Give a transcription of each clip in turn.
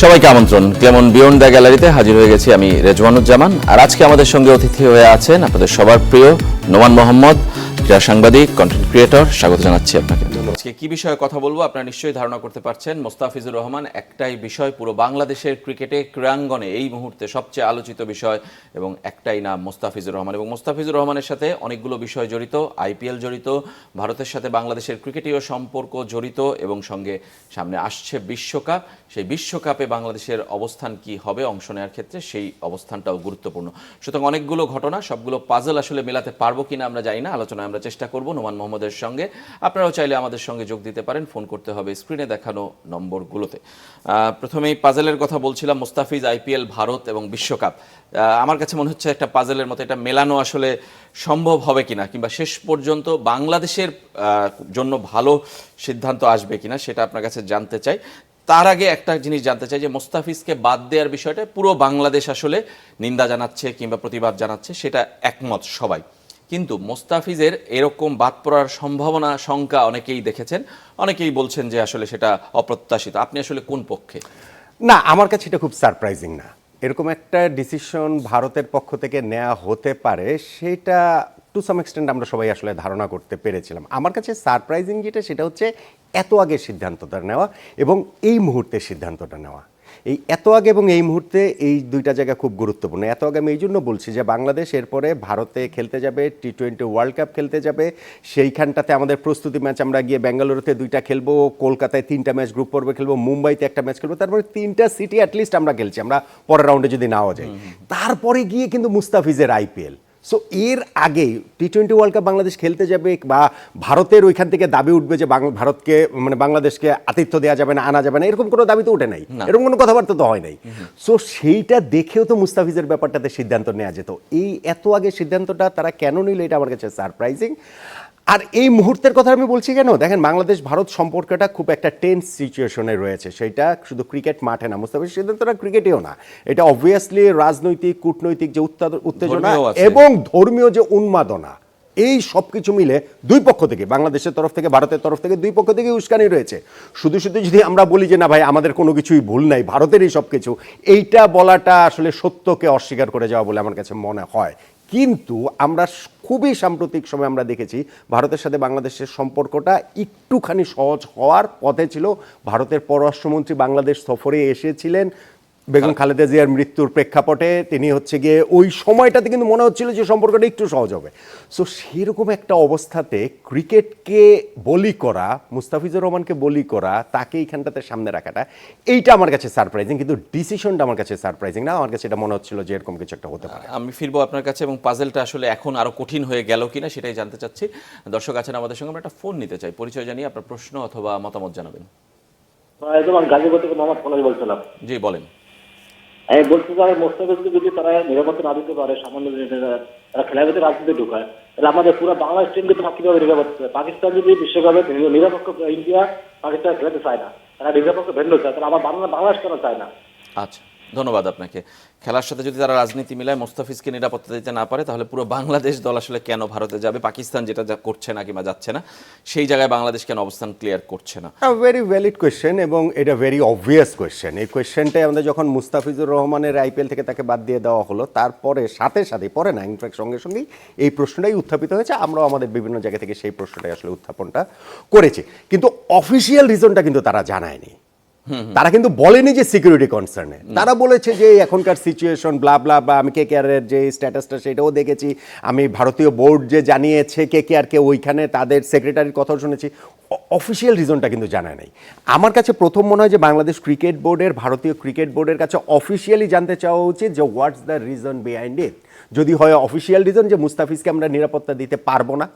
সবাইকে আমন্ত্রণ। Clemon beyond the গ্যালারিতে হাজির হয়ে গেছি আমি রেজওয়ানুজ্জামান। আর আজকে আমাদের সঙ্গে অতিথি হয়ে আছেন আপনাদের সবার প্রিয় নোমান মোহাম্মদ, ক্রীড়া সাংবাদিক, কন্টেন্ট ক্রিয়েটর। স্বাগত জানাচ্ছি আপনাকে। আজকে কি বিষয়ে কথা বলবো আপনারা নিশ্চয়ই ধারণা করতে পারছেন। মোস্তাফিজুর রহমান একটাই বিষয়, পুরো বাংলাদেশের ক্রিকেটে ক্রীড়াঙ্গনে এই মুহূর্তে সবচেয়ে আলোচিত বিষয়, এবং একটাই নাম মোস্তাফিজুর রহমান। এবং মোস্তাফিজুর রহমানের সাথে অনেকগুলো বিষয় জড়িত, আইপিএল জড়িত, ভারতের সাথে বাংলাদেশের ক্রিকেটীয় সম্পর্ক জড়িত, এবং সঙ্গে সামনে আসছে বিশ্বকাপ। সেই বিশ্বকাপে বাংলাদেশের অবস্থান কি হবে অংশ নেওয়ার ক্ষেত্রে, সেই অবস্থানটাও গুরুত্বপূর্ণ। সুতরাং অনেকগুলো ঘটনা, সবগুলো পাজল আসলে মেলাতে পারবো কিনা আমরা জানি না। আলোচনায় আমরা চেষ্টা করব নোমান মোহাম্মদের সঙ্গে। আপনারাও চাইলে আমাদের সঙ্গে যোগ দিতে পারেন, ফোন করতে হবে স্ক্রিনে দেখানো নম্বরগুলোতে। প্রথমেই পাজলের কথা বলছিলাম, মোস্তাফিজ, আইপিএল, ভারত এবং বিশ্বকাপ। আমার কাছে মনে হচ্ছে একটা পাজলের মতো এটা মেলানো আসলে সম্ভব হবে কিনা, কিংবা শেষ পর্যন্ত বাংলাদেশের জন্য ভালো সিদ্ধান্ত আসবে কিনা, সেটা আপনার কাছে জানতে চাই। তার আগে একটা জিনিস জানতে চাই যে মোস্তাফিজকে বাদ দেওয়ার বিষয়টা পুরো বাংলাদেশ আসলে নিন্দা জানাচ্ছে কিংবা প্রতিবাদ জানাচ্ছে, সেটা একমত সবাই। কিন্তু মোস্তাফিজের এরকম বাদ পড়ার সম্ভাবনা, শঙ্কা অনেকেই দেখেছেন, অনেকেই বলছেন যে আসলে সেটা অপ্রত্যাশিত। আপনি আসলে কোন পক্ষে? না, আমার কাছে এটা খুব সারপ্রাইজিং না। এরকম একটা ডিসিশন ভারতের পক্ষ থেকে নেওয়া হতে পারে, সেটা টু সাম এক্সটেন্ট আমরা সবাই আসলে ধারণা করতে পেরেছিলাম। আমার কাছে সারপ্রাইজিং যেটা, সেটা হচ্ছে এত আগে সিদ্ধান্তটা নেওয়া এবং এই মুহূর্তে সিদ্ধান্তটা নেওয়া। এই এত আগে এবং এই মুহূর্তে এই দুইটা জায়গা খুব গুরুত্বপূর্ণ। এত আগে আমি এই জন্য বলছি যে বাংলাদেশ এরপরে ভারতে খেলতে যাবে, টি-20 ওয়ার্ল্ড কাপ খেলতে যাবে। সেইখানটাতে আমাদের প্রস্তুতি ম্যাচ আমরা গিয়ে বেঙ্গালুরুতে 2টা খেলবো, কলকাতায় 3টা ম্যাচ গ্রুপ পর্বে খেলবো, মুম্বাইতে একটা ম্যাচ খেলবো, তারপরে 3টা সিটি অ্যাটলিস্ট আমরা খেলছি, আমরা পরের রাউন্ডে যদি নাও যাই। তারপরে গিয়ে কিন্তু মুস্তাফিজের আইপিএল। সো এর আগে টি-20 ওয়ার্ল্ড কাপ বাংলাদেশ খেলতে যাবে, বা ভারতের ওইখান থেকে দাবি উঠবে যে ভারতকে মানে বাংলাদেশকে আতিথ্য দেওয়া যাবে না, আনা যাবে না, এরকম কোনো দাবি তো ওঠে নাই, এরকম কোনো কথাবার্তা তো হয় নাই। সো সেইটা দেখেও তো মুস্তাফিজের ব্যাপারটাতে সিদ্ধান্ত নেওয়া যেত। এই এত আগে সিদ্ধান্তটা তারা কেন নিল, এটা আমার কাছে সারপ্রাইজিং। আর এই মুহূর্তের কথা আমি বলছি কেন, দেখেন বাংলাদেশ ভারত সম্পর্কটা খুব একটা টেন্স সিচুয়েশনে রয়েছে। সেইটা শুধু ক্রিকেট মাঠে না, মুস্তাফিজের সিদ্ধান্তটা ক্রিকেটেও না, এটা অবভিয়াসলি রাজনৈতিক, কূটনৈতিক যে উত্তেজনা এবং ধর্মীয় যে উন্মাদনা, এই সব কিছু মিলে দুই পক্ষ থেকে, বাংলাদেশের তরফ থেকে, ভারতের তরফ থেকে, দুই পক্ষ থেকে উস্কানি রয়েছে। শুধু শুধু যদি আমরা বলি যে না ভাই আমাদের কোনো কিছুই ভুল নাই, ভারতেরই সব কিছু, এইটা বলাটা আসলে সত্যকে অস্বীকার করে যাওয়া বলে আমার কাছে মনে হয়। কিন্তু আমরা খুবই সাম্প্রতিক সময় আমরা দেখেছি ভারতের সাথে বাংলাদেশের সম্পর্কটা একটুখানি সহজ হওয়ার পথে ছিল। ভারতের পররাষ্ট্রমন্ত্রী বাংলাদেশ সফরে এসেছিলেন বেগম খালেদা জিয়ার মৃত্যুর প্রেক্ষাপটে। তিনি হচ্ছে গিয়ে ওই সময়টাতে কিন্তু মনে হচ্ছিল যে সম্পর্কটা একটু সহজ হবে। সো সেরকম একটা অবস্থাতে ক্রিকেটকে বলি করা, মুস্তাফিজুর রহমানকে বলি করা, তাকে এইখানটাতে সামনে রাখাটা, এইটা আমার কাছে সারপ্রাইজিং। কিন্তু ডিসিশনটা আমার কাছে সারপ্রাইজিং না, আমার কাছে এটা মনে হচ্ছিল যে এরকম কিছু একটা হতে পারে। আমি ফিরবো আপনার কাছে, এবং পাজেলটা আসলে এখন আরো কঠিন হয়ে গেল কিনা সেটাই জানতে চাচ্ছি। দর্শক আছেন আমাদের সঙ্গে, আমরা একটা ফোন নিতে চাই। পরিচয় জানিয়ে আপনার প্রশ্ন অথবা মতামত জানাবেন। একদম গাজীপুর থেকে মোহাম্মদ ফোনাজ বলছিলাম। জি বলেন। আমি বলছি যে মোস্তাফিজকে যদি তারা নিরাপত্তা না দিতে পারে, সামান্য তারা খেলার ভিতরে রাজনীতি ঢুকায়, তাহলে আমাদের পুরো বাংলাদেশ টিমকে তারা কিভাবে নিরাপত্তা? পাকিস্তান যদি বিশ্বকাপে নিরপেক্ষ, ইন্ডিয়া পাকিস্তান খেলাতে চায় না, তারা নিরপেক্ষ ভেন্ডর চায়, তাহলে আমার বাংলাদেশ কেন চায় না? আচ্ছা, ধন্যবাদ আপনাকে। খেলার সাথে যদি তারা রাজনীতি মিলায়, মোস্তাফিজকে নিরাপত্তা দিতে না পারে, তাহলে পুরো বাংলাদেশ দল আসলে কেন ভারতে যাবে? পাকিস্তান যেটা করছে না কিংবা যাচ্ছে না, সেই জায়গায় বাংলাদেশ কেন অবস্থান ক্লিয়ার করছে না? ভেরি ভ্যালিড কোয়েশ্চেন, এবং এটা ভেরি অবভিয়াস কোয়েশ্চেন। এই কোয়েশ্চেনটাই আমাদের যখন মুস্তাফিজুর রহমানের আইপিএল থেকে তাকে বাদ দিয়ে দেওয়া হলো, তারপরে সাথে সাথে, পরে না ইনফ্যাক্ট সঙ্গে সঙ্গেই এই প্রশ্নটাই উত্থাপিত হয়েছে। আমরাও আমাদের বিভিন্ন জায়গা থেকে সেই প্রশ্নটাই আসলে উত্থাপনটা করেছি, কিন্তু অফিসিয়াল রিজনটা কিন্তু তারা জানায়নি। তারা কিন্তু বলেনি যে সিকিউরিটি কনসার্নে, তারা বলেছে যে এখনকার সিচুয়েশন ব্লা ব্লা বা। আমি কেকেআরের যে স্ট্যাটাসটা সেটাও দেখেছি, আমি ভারতীয় বোর্ড যে জানিয়েছে কেকেআরকে, ওইখানে তাদের সেক্রেটারির কথাও শুনেছি। অফিসিয়াল রিজনটা কিন্তু জানায় নাই। আমার কাছে প্রথম মনে হয় যে বাংলাদেশ ক্রিকেট বোর্ডের, ভারতীয় ক্রিকেট বোর্ডের কাছে অফিসিয়ালি জানতে চাওয়া উচিত যে what's the reason behind it. যদি হয় অফিসিয়াল রিজন যে মুস্তাফিজকে আমরা নিরাপত্তা দিতে পারবো না,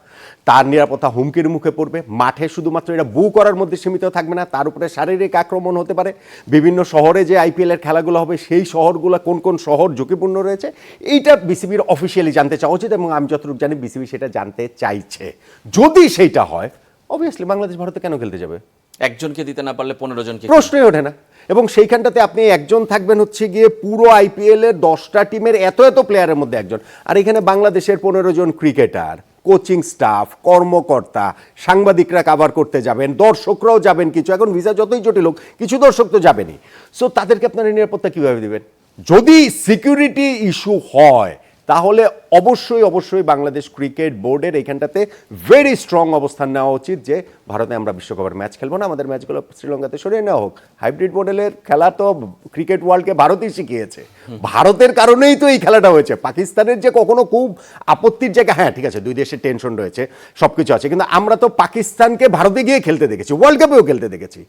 তার নিরাপত্তা হুমকির মুখে পড়বে, মাঠে শুধুমাত্র এটা বু করার মধ্যে সীমিত থাকবে না, তার উপরে শারীরিক আক্রমণ হতে পারে, বিভিন্ন শহরে যে আইপিএলের খেলাগুলো হবে সেই শহরগুলো কোন কোন শহর ঝুঁকিপূর্ণ রয়েছে, এইটা বিসিবির অফিসিয়ালি জানতে চাওয়া উচিত, এবং আমি যতটুকু জানি বিসিবি সেটা জানতে চাইছে। যদি সেইটা হয়, অবভিয়াসলি বাংলাদেশ ভারতে কেন খেলতে যাবে? একজনকে দিতে না পারলে 15 জনকে, প্রশ্নই ওঠে না। এবং সেইখানটাতে আপনি একজন থাকবেন হচ্ছে গিয়ে পুরো আইপিএল এর 10টা টিমের এত এত প্লেয়ারের মধ্যে একজন, আর এখানে বাংলাদেশের 15 জন ক্রিকেটার, কোচিং স্টাফ, কর্মকর্তা, সাংবাদিকরা কাভার করতে যাবেন, দর্শকরাও যাবেন কিছু, এখন ভিসা যতই জটিল হোক কিছু দর্শক তো যাবেনই। সো তাদেরকে আপনারা নিরাপত্তা কীভাবে দেবেন? যদি সিকিউরিটি ইস্যু হয় তাহলে অবশ্যই বাংলাদেশ ক্রিকেট বোর্ডের এইখানটাতে ভেরি স্ট্রং অবস্থান নেওয়া উচিত যে ভারতে আমরা বিশ্বকাপের ম্যাচ খেলবো না, আমাদের ম্যাচগুলো শ্রীলঙ্কাতে সরিয়ে নেওয়া হোক। হাইব্রিড মডেলের খেলা তো ক্রিকেট ওয়ার্ল্ডকে ভারতই শিখিয়েছে, ভারতের কারণেই তো এই খেলাটা হয়েছে। পাকিস্তানের যে কখনো খুব আপত্তির জায়গা, হ্যাঁ ঠিক আছে, দুই দেশের টেনশন রয়েছে, সব কিছু আছে, কিন্তু আমরা তো পাকিস্তানকে ভারতে গিয়ে খেলতে দেখেছি, ওয়ার্ল্ড কাপেও খেলতে দেখেছি,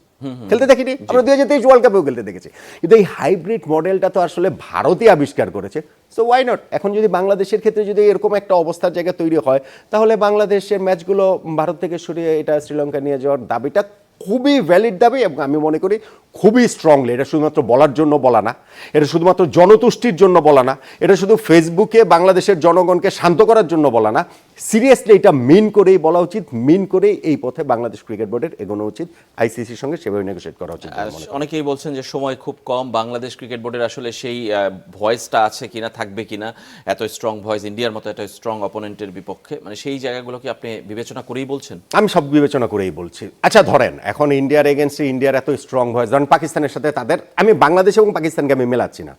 খেলতে দেখিনি আমরা 2023 ওয়ার্ল্ড কাপেও খেলতে দেখেছি। কিন্তু এই হাইব্রিড মডেলটা তো আসলে ভারতই আবিষ্কার করেছে। সো ওয়াই নট, এখন যদি বাংলাদেশের ক্ষেত্রে যদি এরকম একটা অবস্থার জায়গা তৈরি হয় তাহলে বাংলাদেশের ম্যাচগুলো ভারত থেকে সরিয়ে এটা শ্রীলঙ্কা নিয়ে যাওয়ার দাবিটা খুবই ভ্যালিড দাবি, এবং আমি মনে করি খুবই স্ট্রংলি। এটা শুধুমাত্র বলার জন্য বলা না, এটা শুধুমাত্র জনতুষ্টির জন্য বলা না, এটা শুধু ফেসবুকে বাংলাদেশের জনগণকে শান্ত করার জন্য বলা না, সিরিয়াসলি এটা মিন করেই বলা উচিত, মিন করেই এই পথে বাংলাদেশ ক্রিকেট বোর্ডের এগোনো উচিত, আইসিসির সঙ্গে সেভাবে নেগোশিয়েট করা উচিত। অনেকেই বলছেন যে সময় খুব কম, বাংলাদেশ ক্রিকেট বোর্ডের আসলে সেই ভয়েসটা আছে কিনা, থাকবে কিনা, এত স্ট্রং ভয়েস ইন্ডিয়ার মতো এত স্ট্রং অপোনেন্টের বিপক্ষে, মানে সেই জায়গাগুলোকে আপনি বিবেচনা করেই বলছেন? আমি সব বিবেচনা করেই বলছি। আচ্ছা ধরেন এখন ইন্ডিয়ার এগেনস্টে ইন্ডিয়ার এত স্ট্রং ভয়েস, ধরেন পাকিস্তানের সাথে তাদের, আমি বাংলাদেশ এবং পাকিস্তানকে আমি মেলাচ্ছি না,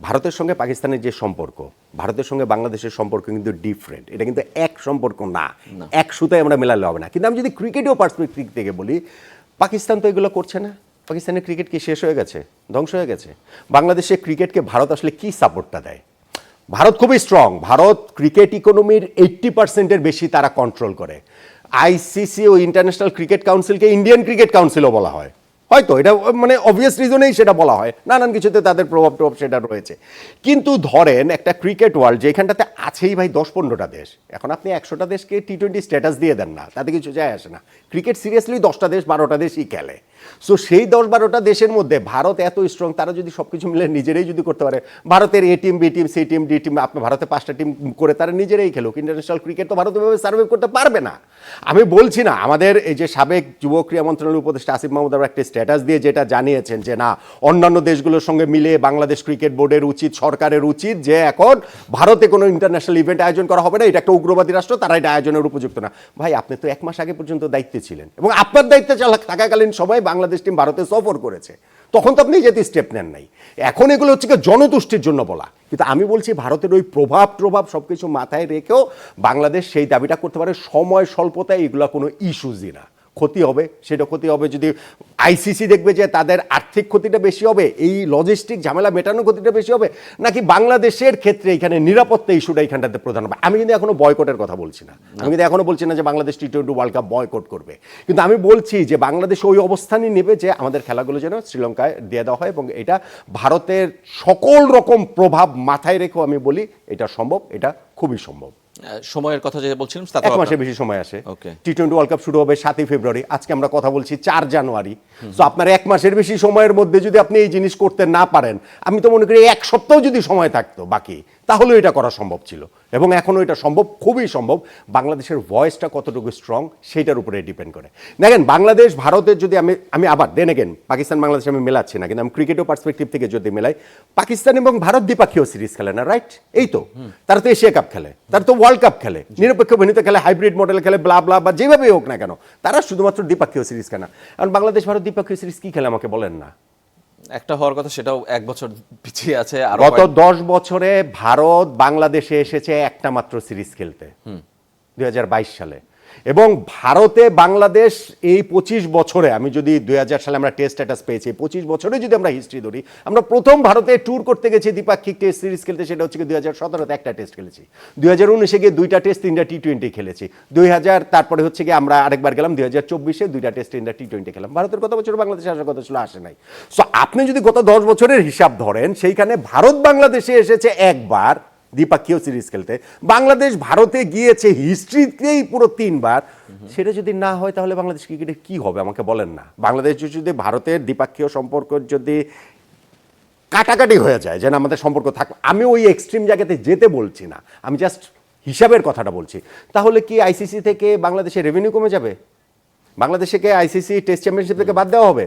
ভারতের সঙ্গে পাকিস্তানের যে সম্পর্ক, ভারতের সঙ্গে বাংলাদেশের সম্পর্ক কিন্তু ডিফারেন্ট, এটা কিন্তু এক সম্পর্ক না, এক সুতায় আমরা মেলালে হবে না। কিন্তু আমি যদি ক্রিকেটেও পার্সপেক্টিভ থেকে বলি, পাকিস্তান তো এগুলো করছে না, পাকিস্তানের ক্রিকেট কি শেষ হয়ে গেছে, ধ্বংস হয়ে গেছে? বাংলাদেশের ক্রিকেটকে ভারত আসলে কি সাপোর্টটা দেয়? ভারত খুবই স্ট্রং, ভারত ক্রিকেট ইকোনমির 80% বেশি তারা কন্ট্রোল করে। আইসিসি ও ইন্টারন্যাশনাল ক্রিকেট কাউন্সিলকে ইন্ডিয়ান ক্রিকেট কাউন্সিলও বলা হয়, হয়তো এটা মানে অবভিয়াস রিজনেই সেটা বলা হয়, নানান কিছুতে তাদের প্রভাব সেটা রয়েছে। কিন্তু ধরেন একটা ক্রিকেট ওয়ার্ল্ড যেখানটাতে আছেই ভাই 10-15টা দেশ, এখন আপনি 100টা দেশকে টি-20 স্ট্যাটাস দিয়ে দেন না, তাতে কিছু যায় আসে না। ক্রিকেট সিরিয়াসলি 10টা দেশ 12টা দেশই খেলে। সো সেই 10-12টা দেশের মধ্যে ভারত এত স্ট্রং, তারা যদি সব কিছু মিলে নিজেরাই যদি করতে পারে, ভারতের A team, B team, C team, D team, আপনার ভারতে 5টা টিম করে তারা নিজেরাই খেলুক, ইন্টারন্যাশনাল ক্রিকেট তো ভারত এভাবে সার্ভাইভ করতে পারবে না। আমি বলছি না, আমাদের এই যে সাবেক যুব ক্রীড়া মন্ত্রণালয়ের উপদেষ্টা আসিফ মাহমুদ একটা স্ট্যাটাস দিয়ে যেটা জানিয়েছেন যে না, অন্যান্য দেশগুলোর সঙ্গে মিলে বাংলাদেশ ক্রিকেট বোর্ডের উচিত, সরকারের উচিত যে এখন ভারতে কোনো ইন্টারন্যাশনাল ইভেন্ট আয়োজন করা হবে না, এটা একটা উগ্রবাদী রাষ্ট্র, তারা এটা আয়োজনের উপযুক্ত না। ভাই আপনি তো 1 মাস আগে পর্যন্ত দায়িত্বে ছিলেন, এবং আপনার দায়িত্বে থাকাকালীন সময় বাংলাদেশ টিম ভারতে সফর করেছে, তখন তো আপনি যেতে স্টেপ নেন নাই। এখন এগুলো হচ্ছে জনতুষ্টির জন্য বলা, কিন্তু আমি বলছি ভারতের ওই প্রভাব সবকিছু মাথায় রেখেও বাংলাদেশ সেই দাবিটা করতে পারে। সময় স্বল্পতায় এগুলো কোনো ইস্যুজই না। ক্ষতি হবে, সেটা ক্ষতি হবে যদি আইসিসি দেখবে যে তাদের আর্থিক ক্ষতিটা বেশি হবে, এই লজিস্টিক ঝামেলা মেটানোর ক্ষতিটা বেশি হবে, নাকি বাংলাদেশের ক্ষেত্রে এখানে নিরাপত্তা ইস্যুটা এখানটাতে প্রধান হবে। আমি কিন্তু এখনো বয়কটের কথা বলছি না, আমি কিন্তু এখনো বলছি না যে বাংলাদেশ টি-20 ওয়ার্ল্ড কাপ বয়কট করবে, কিন্তু আমি বলছি যে বাংলাদেশ ওই অবস্থানই নেবে যে আমাদের খেলাগুলো যেন শ্রীলঙ্কায় দিয়ে দেওয়া হয়, এবং এটা ভারতের সকল রকম প্রভাব মাথায় রেখেও আমি বলি এটা সম্ভব, এটা খুবই সম্ভব। সময়ের কথা যে বলছিলাম, 1 মাসের বেশি সময় আসে। ওকে, টি-20 ওয়ার্ল্ড কাপ শুরু হবে 7ই ফেব্রুয়ারি, আজকে আমরা কথা বলছি 4 জানুয়ারি। সো আপনার 1 মাসের বেশি সময়ের মধ্যে যদি আপনি এই জিনিস করতে না পারেন, আমি তো মনে করি 1 সপ্তাহ যদি সময় থাকতো বাকি, তাহলে এটা করা সম্ভব ছিল, এবং এখনও এটা সম্ভব, খুবই সম্ভব। বাংলাদেশের ভয়েসটা কতটুকু স্ট্রং সেইটার উপরে ডিপেন্ড করে। দেখেন বাংলাদেশ ভারতের যদি আমি আবার দেন এগেন পাকিস্তান বাংলাদেশ আমি মেলাচ্ছি না, কিন্তু আমি ক্রিকেটও পার্সপেক্টিভ থেকে যদি মেলাই, পাকিস্তান এবং ভারত দ্বিপাক্ষীয় সিরিজ খেলে না, রাইট? এই তো তারা তো এশিয়া কাপ খেলে, তারা তো ওয়ার্ল্ড কাপ খেলে, নিরপেক্ষ ভেন্যুতে খেলে, হাইব্রিড মডেল খেলে, ব্লা ব্লা বা যেভাবেই হোক না কেন, তারা শুধুমাত্র দ্বিপাক্ষীয় সিরিজ খেলে না। কারণ বাংলাদেশ ভারত দ্বিপাক্ষীয় সিরিজ কি খেলে আমাকে বলেন না? একটা হওয়ার কথা, সেটাও 1 বছর পিছিয়ে আছে। আর গত 10 বছরে ভারত বাংলাদেশে এসেছে একটা মাত্র সিরিজ খেলতে, 2022 সালে, এবং ভারতে বাংলাদেশ এই 25 বছরে, আমি যদি 2000 সালে আমরা টেস্ট স্ট্যাটাস পেয়েছি, 25 বছরে যদি আমরা হিস্ট্রি ধরি, আমরা প্রথম ভারতে ট্যুর করতে গেছি দ্বিপাক্ষিক টেস্ট সিরিজ খেলতে, সেটা হচ্ছে 2017-তে একটা টেস্ট খেলেছি, 2019-এ গিয়ে 2টা টেস্ট 3টা টি-20 খেলেছি, 2000 তারপরে হচ্ছে গিয়ে আমরা আরেকবার গেলাম 2024-এ 2টা টেস্ট 3টা টি-20 খেলাম। ভারতের কত বছর বাংলাদেশে আসার কথা ছিল, আসে নাই। সো আপনি যদি গত 10 বছরের হিসাব ধরেন, সেইখানে ভারত বাংলাদেশে এসেছে একবার দ্বিপাক্ষীয় সিরিজ খেলতে, বাংলাদেশ ভারতে গিয়েছে হিস্ট্রিতেই পুরো 3 বার। সেটা যদি না হয় তাহলে বাংলাদেশ ক্রিকেটের কি হবে আমাকে বলেন না? বাংলাদেশ যদি ভারতের দ্বিপাক্ষীয় সম্পর্ক যদি কাটাকাটি হয়ে যায়, যেন আমাদের সম্পর্ক থাকবে, আমি ওই এক্সট্রিম জায়গাতে যেতে বলছি না, আমি জাস্ট হিসাবের কথাটা বলছি, তাহলে কি আইসিসি থেকে বাংলাদেশের রেভিনিউ কমে যাবে? বাংলাদেশকে আইসিসি টেস্ট চ্যাম্পিয়নশিপ থেকে বাদ দেওয়া হবে?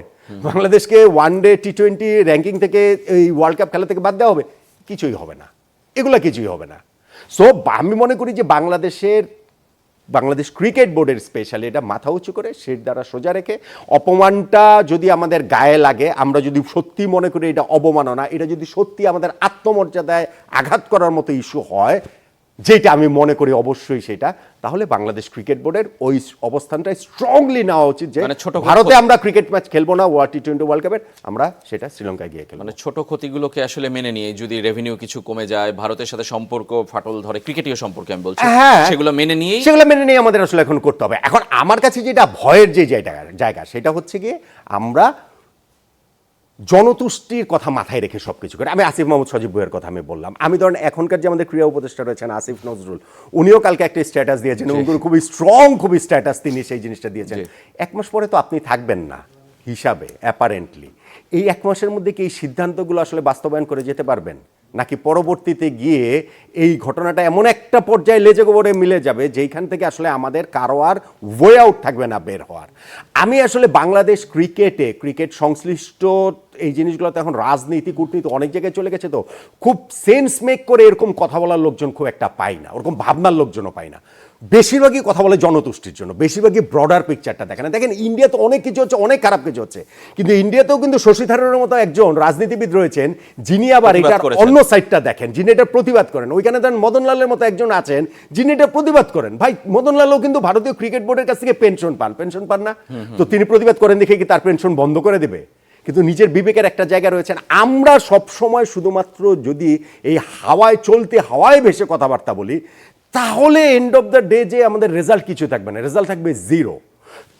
বাংলাদেশকে ওয়ানডে টি-20 র্যাঙ্কিং থেকে এই ওয়ার্ল্ড কাপ খেলা থেকে বাদ দেওয়া হবে? কিছুই হবে না, এগুলা কিছুই হবে না। সো আমি মনে করি যে বাংলাদেশের বাংলাদেশ ক্রিকেট বোর্ডের স্পেশালি এটা মাথা উঁচু করে শির দ্বারা সোজা রেখে, অপমানটা যদি আমাদের গায়ে লাগে, আমরা যদি সত্যি মনে করি এটা অবমাননা, এটা যদি সত্যি আমাদের আত্মমর্যাদায় আঘাত করার মতো ইস্যু হয়, যেটা আমি মনে করি অবশ্যই সেটা, তাহলে বাংলাদেশ ক্রিকেট বোর্ডের ওই অবস্থানটাই স্ট্রংলি নেওয়া উচিত যে মানে ছোট ভারতে আমরা ক্রিকেট ম্যাচ খেলবো না, টি20 ওয়ার্ল্ড কাপের, আমরা সেটা শ্রীলঙ্কায় গিয়ে খেলবো। মানে ছোট ক্ষতিগুলোকে আসলে মেনে নিয়ে যদি রেভিনিউ কিছু কমে যায়, ভারতের সাথে সম্পর্ক ফাটল ধরে, ক্রিকেটীয় সম্পর্কে আমি বলছি, হ্যাঁ, সেগুলো মেনে নিয়েই আমাদের আসলে এখন করতে হবে। এখন আমার কাছে যেটা ভয়ের যে জায়গা সেটা হচ্ছে গিয়ে আমরা জনতুষ্টির কথা মাথায় রেখে সবকিছু করে, আমি আসিফ মাহমুদ সজীব ভুঁইয়ার কথা আমি বললাম, আমি ধরেন এখনকার যে আমাদের ক্রীড়া উপদেষ্টা রয়েছেন আসিফ নজরুল, উনিও কালকে একটা স্ট্যাটাস দিয়েছেন, উনি খুবই স্ট্রং স্ট্যাটাস তিনি সেই জিনিসটা দিয়েছেন। এক মাস পরে তো আপনি থাকবেন না হিসাবে অ্যাপারেন্টলি, এই এক মাসের মধ্যে কি এই সিদ্ধান্তগুলো আসলে বাস্তবায়ন করে যেতে পারবেন, নাকি পরবর্তীতে গিয়ে এই ঘটনাটা এমন একটা পর্যায়ে লেজে গোবরে মিলে যাবে যেইখান থেকে আসলে আমাদের কারো আর ওয়ে আউট থাকবে না বের হওয়ার। আমি আসলে বাংলাদেশ ক্রিকেট সংশ্লিষ্ট এই জিনিসগুলোতে এখন রাজনীতি কূটনীতি অনেক জায়গায় চলে গেছে, তো খুব সেন্স মেক করে এরকম কথা বলার লোকজন খুব একটা পাই না, ওরকম ভাবনার লোকজনও পাই না। বেশিরভাগই কথা বলে জনতুষ্টির জন্য, বেশিরভাগই ব্রডার পিকচারটা দেখে না। দেখেন ইন্ডিয়াতে অনেক কিছু হচ্ছে, অনেক খারাপ কিছু হচ্ছে, কিন্তু ইন্ডিয়াতেও কিন্তু শশী থারুরের মতো একজন রাজনীতিবিদ রয়েছেন যিনি আবার এটার অন্য সাইডটা দেখেন, যিনি এটা প্রতিবাদ করেন। ওইখানে ধরেন মদনলালের মতো একজন আছেন যিনি এটা প্রতিবাদ করেন। ভাই মদনলালও কিন্তু ভারতীয় ক্রিকেট বোর্ডের কাছ থেকে পেনশন পান না, তো তিনি প্রতিবাদ করেন দেখে কি তার পেনশন বন্ধ করে দেবে? কিন্তু নিজের বিবেকের একটা জায়গা রয়েছেন। আমরা সব সময় শুধুমাত্র যদি এই হাওয়ায় চলতে হাওয়ায় ভেসে কথাবার্তা বলি, তাহলে এন্ড অফ দ্য ডে যে আমাদের রেজাল্ট কিছু থাকবে না, রেজাল্ট থাকবে জিরো।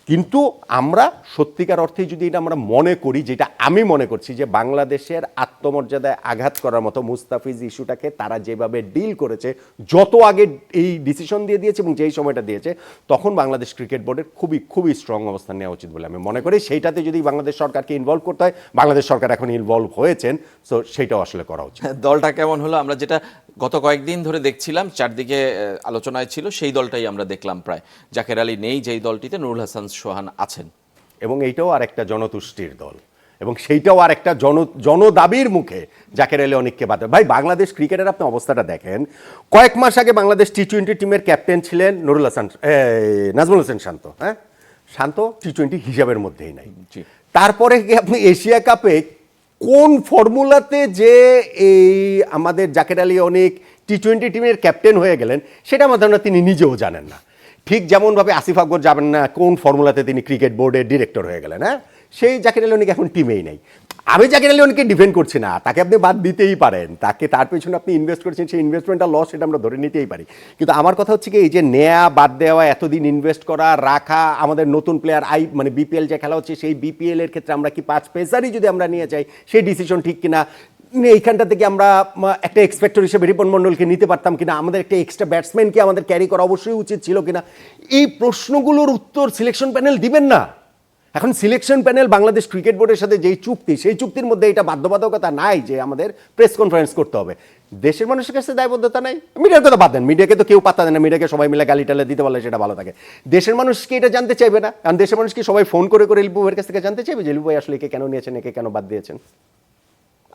কিন্তু আমরা সত্যিকার অর্থেই যদি এটা আমরা মনে করি, যেটা আমি মনে করছি যে বাংলাদেশের আত্মমর্যাদায় আঘাত করার মতো মুস্তাফিজ ইস্যুটাকে তারা যেভাবে ডিল করেছে, যত আগে এই ডিসিশন দিয়ে দিয়েছে এবং যেই সময়টা দিয়েছে, তখন বাংলাদেশ ক্রিকেট বোর্ডের খুবই স্ট্রং অবস্থান নেওয়া উচিত বলে আমি মনে করি। সেইটাতে যদি বাংলাদেশ সরকারকে ইনভলভ করতে হয়, বাংলাদেশ সরকার এখন ইনভলভ হয়েছেন, সো সেইটাও আসলে করা উচিত। দলটা কেমন হলো, আমরা যেটা গত কয়েকদিন ধরে দেখছিলাম, চারদিকে আলোচনায় ছিল, সেই দলটাই আমরা দেখলাম প্রায়। জাকের আলী নেই, যেই দলটিতে নুরুল হাসান সোহান আছেন, এবং এইটাও আর একটা জনতুষ্টির দল, এবং সেইটাও আর একটা জনদাবির মুখে জাকের আলী অনেককে বাদ। ভাই বাংলাদেশ ক্রিকেটের আপনি অবস্থাটা দেখেন, কয়েক মাস আগে বাংলাদেশ টি20 টিমের ক্যাপ্টেন ছিলেন নাজমুল হোসেন শান্ত। হ্যাঁ, শান্ত টি20 হিসাবের মধ্যেই নাই। তারপরে কি আপনি এশিয়া কাপে কোন ফর্মুলাতে যে এই আমাদের জাকের আলী অনেক টি20 টিমের ক্যাপ্টেন হয়ে গেলেন, সেটা আমার ধারণা তিনি নিজেও জানেন না। ঠিক যেমনভাবে আসিফ আকবর যাবেন না কোন ফর্মুলাতে তিনি ক্রিকেট বোর্ডের ডিরেক্টর হয়ে গেলেন। হ্যাঁ, সেই জাকের আলী অনেক এখন টিমেই নেই। আমি জাকের আলী অনেককে ডিফেন্ড করছি না, তাকে আপনি বাদ দিতেই পারেন, তার পেছনে আপনি ইনভেস্ট করেছেন, সেই ইনভেস্টমেন্টটা লস, সেটা আমরা ধরে নিতেই পারি। কিন্তু আমার কথা হচ্ছে কি, এই যে নেয়া বাদ দেওয়া, এতদিন ইনভেস্ট করা, রাখা, আমাদের নতুন প্লেয়ার মানে বিপিএল যে খেলা হচ্ছে, সেই বিপিএল এর ক্ষেত্রে আমরা কি 5 পেসারই যদি আমরা নিয়ে যাই, সেই ডিসিশন ঠিক কিনা, এইখানটা থেকে আমরা একটা এক্সপেক্টর হিসেবে রিপন মন্ডলকে নিতে পারতাম কিনা, আমাদের একটা এক্সট্রা ব্যাটসম্যানকে আমাদের ক্যারি করা অবশ্যই উচিত ছিল কিনা, এই প্রশ্নগুলোর উত্তর সিলেকশন প্যানেল দিবেন না। এখন সিলেকশন প্যানেল বাংলাদেশ ক্রিকেট বোর্ডের সাথে যেই চুক্তি, সেই চুক্তির মধ্যে এটা বাধ্যবাধকতা নাই যে আমাদের প্রেস কনফারেন্স করতে হবে। দেশের মানুষের কাছে দায়বদ্ধতা নাই। মিডিয়ার কথা বাদ দেন, মিডিয়াকে তো কেউ পাত্তা দেয় না, মিডিয়াকে সবাই মিলে গালি টালে দিতে পারলে সেটা ভালো থাকে। দেশের মানুষকে এটা জানতে চাইবে না, কারণ দেশের মানুষ কি সবাই ফোন করে লিপু ভাইয়ের কাছ থেকে জানতে চাইবে যে লিপু ভাই আসলে একে কেন নিয়েছেন, একে কেন বাদ দিয়েছেন?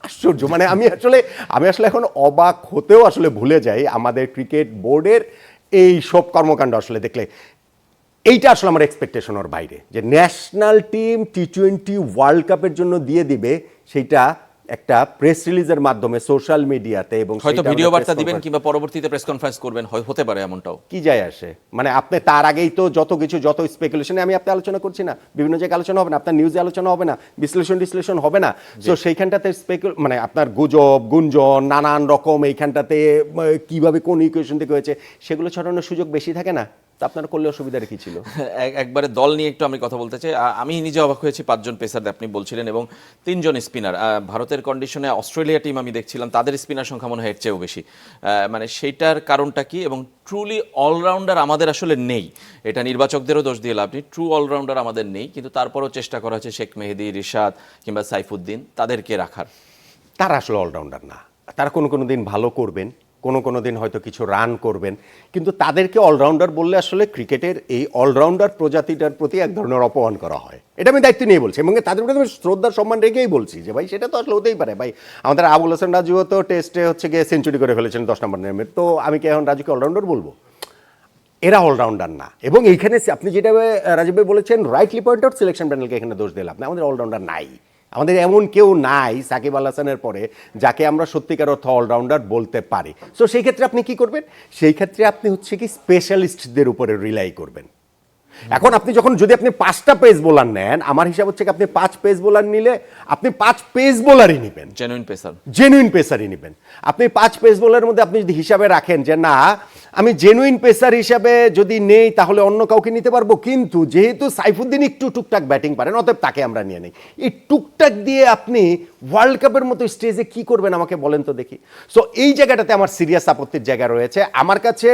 আশ্চর্য। মানে আমি আসলে এখন অবাক হতেও আসলে ভুলে যাই আমাদের ক্রিকেট বোর্ডের এই সব কর্মকাণ্ড আসলে দেখলে। এইটা আসলে আমার এক্সপেকটেশনের বাইরে, যে ন্যাশনাল টিম টি20 ওয়ার্ল্ড কাপের জন্য দিয়ে দিবে, সেইটা একটা প্রেস রিলিজের মাধ্যমে সোশ্যাল মিডিয়াতে, এবং হয়তো ভিডিও বার্তা দিবেন কিংবা পরবর্তীতে প্রেস কনফারেন্স করবেন, হতে পারে এমনটাও। কি যায় আসে? মানে আপনি তার আগেই তো যত স্পেকুলেশনে আমি আপনি আলোচনা করছি না, বিভিন্ন জায়গায় আলোচনা হবে না, আপনার নিউজে আলোচনা হবে না, বিশ্লেষণ হবে না। তো সেইখানটাতে মানে আপনার গুঞ্জন নানান রকম, এইখানটাতে কিভাবে কোন ইকুয়েশন থেকে হয়েছে, সেগুলো ছড়ানোর সুযোগ বেশি থাকে না। তা আপনার করলে অসুবিধার কি ছিল? একবারে দল নিয়ে একটু আমি কথা বলতে চাই। আমি নিজে অবাক হয়েছি, 5 জন পেসার আপনি বলছিলেন এবং 3 জন স্পিনার। ভারতের কন্ডিশনে অস্ট্রেলিয়া টিম আমি দেখছিলাম, তাদের স্পিনার সংখ্যা মনে হয় এর চেয়েও বেশি। মানে সেইটার কারণটা কি? এবং ট্রুলি অলরাউন্ডার আমাদের আসলে নেই, এটা নির্বাচকদেরও দোষ দিয়ে লাভ নেই, ট্রু অলরাউন্ডার আমাদের নেই। কিন্তু তারপরও চেষ্টা করা হচ্ছে শেখ মেহেদী, রিশাদ কিংবা সাইফুদ্দিন তাদেরকে রাখার। তারা আসলে অলরাউন্ডার না, তারা কোনো দিন ভালো করবেন, কোনো দিন হয়তো কিছু রান করবেন, কিন্তু তাদেরকে অলরাউন্ডার বললে আসলে ক্রিকেটের এই অলরাউন্ডার প্রজাতিটার প্রতি এক ধরনের অপমান করা হয়। এটা আমি দায়িত্ব নিয়ে বলছি এবং তাদের প্রতি আমি শ্রদ্ধার সম্মান রেখেই বলছি যে ভাই সেটা তো আসলে হতেই পারে। ভাই আমাদের আবুল হাসান রাজুও তো টেস্টে গিয়ে সেঞ্চুরি করে ফেলেছেন 10 নম্বর নেমে, তো আমি কি এখন রাজুকে অলরাউন্ডার বলবো? এরা অলরাউন্ডার না। এবং এইখানে আপনি যেটা রাজীব ভাই বলেছেন রাইটলি পয়েন্ট আউট, সিলেকশন প্যানেলকে এখানে দোষ দিলাম না, আমাদের অলরাউন্ডার নাই। আমাদের এমন কেউ নাই সাকিব আল হাসানের পরে যাকে আমরা সত্যিকার অর্থ অলরাউন্ডার বলতে পারি। সো সেই ক্ষেত্রে আপনি কি করবেন, সেই ক্ষেত্রে আপনি হচ্ছে কি স্পেশালিস্টদের উপরে রিলাই করবেন। এখন আপনি যখন যদি আপনি 5টা পেস বোলার নেন, আমার হিসাব হচ্ছে কি আপনি 5 পেস বোলার নিলে আপনি 5 পেস বোলারই নেবেন, জেনুইন পেসারই নেবেন। আপনি 5 পেস বোলারের মধ্যে আপনি যদি হিসাবে রাখেন যে না আমি জেনুইন পেসার হিসাবে যদি নেই তাহলে অন্য কাউকে নিতে পারবো, কিন্তু যেহেতু সাইফুদ্দিন একটু টুকটাক ব্যাটিং পারেন অতএব তাকে আমরা নিয়ে নিই। এই টুকটাক দিয়ে আপনি ওয়ার্ল্ড কাপের মতো স্টেজে কি করবেন আমাকে বলেন তো দেখি। সো এই জায়গাটাতে আমার সিরিয়াস আপত্তির জায়গা রয়েছে। আমার কাছে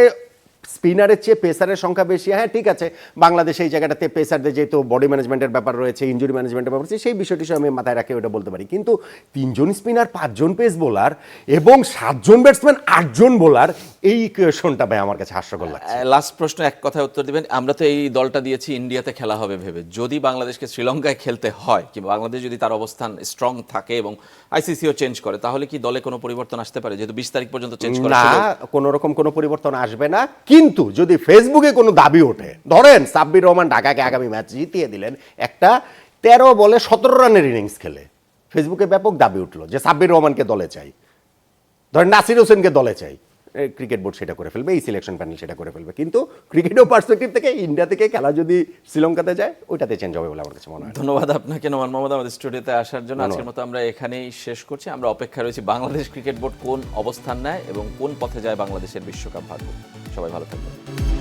স্পিনারের চেয়ে পেসারের সংখ্যা বেশি, হ্যাঁ ঠিক আছে, বাংলাদেশে এই জায়গাটাতে পেসারদের যেহেতু বডি ম্যানেজমেন্টের ব্যাপার রয়েছে, ইনজুরি ম্যানেজমেন্টের ব্যাপার রয়েছে, সেই বিষয়টি আমি মাথায় রাখে ওটা বলতে পারি। কিন্তু 3 জন স্পিনার, 5 জন পেস বোলার এবং 7 জন ব্যাটসম্যান, 8 জন বোলার, এই ইকুয়েশনটা ভাই আমার কাছে হাস্যকর লাগছে। লাস্ট প্রশ্ন এক কথায় উত্তর দিবেন। আমরা তো এই দলটা দিয়েছি ইন্ডিয়াতে খেলা হবে ভেবে, যদি বাংলাদেশকে শ্রীলঙ্কায় খেলতে হয় কিংবা বাংলাদেশ যদি তার অবস্থান স্ট্রং থাকে এবং আইসিসিও চেঞ্জ করে, তাহলে কি দলে কোনো পরিবর্তন আসতে পারে? যেহেতু 20 তারিখ পর্যন্ত চেঞ্জ করা না, কোনো রকম কোনো পরিবর্তন আসবে না। কিন্তু যদি ফেসবুকে কোনো দাবি ওঠে, ধরেন সাব্বির রহমান ঢাকাকে আগামী ম্যাচ জিতিয়ে দিলেন, একটা 13 বলে 17 রানের ইনিংস খেলে, ফেসবুকে ব্যাপক দাবি উঠলো যে সাব্বির রহমানকে দলে চাই, ধরেন নাসির হোসেনকে দলে চাই, ক্রিকেট বোর্ড সেটা করে ফেলবে, এই সিলেকশন প্যানেল সেটা করে ফেলবে। কিন্তু ক্রিকেটের পার্সপেক্টিভ থেকে ইন্ডিয়া থেকে খেলা যদি শ্রীলঙ্কাতে যায় ওইটাতে চেঞ্জ হবে বলে আমার কাছে মনে হয়। ধন্যবাদ আপনাকে নোমান মোহাম্মদ আমাদের স্টুডিওতে আসার জন্য। আজকের মতো আমরা এখানেই শেষ করছি। আমরা অপেক্ষা রয়েছি বাংলাদেশ ক্রিকেট বোর্ড কোন অবস্থান নেয় এবং কোন পথে যায় বাংলাদেশের বিশ্বকাপ ভাগ্য। সবাই ভালো থাকবেন।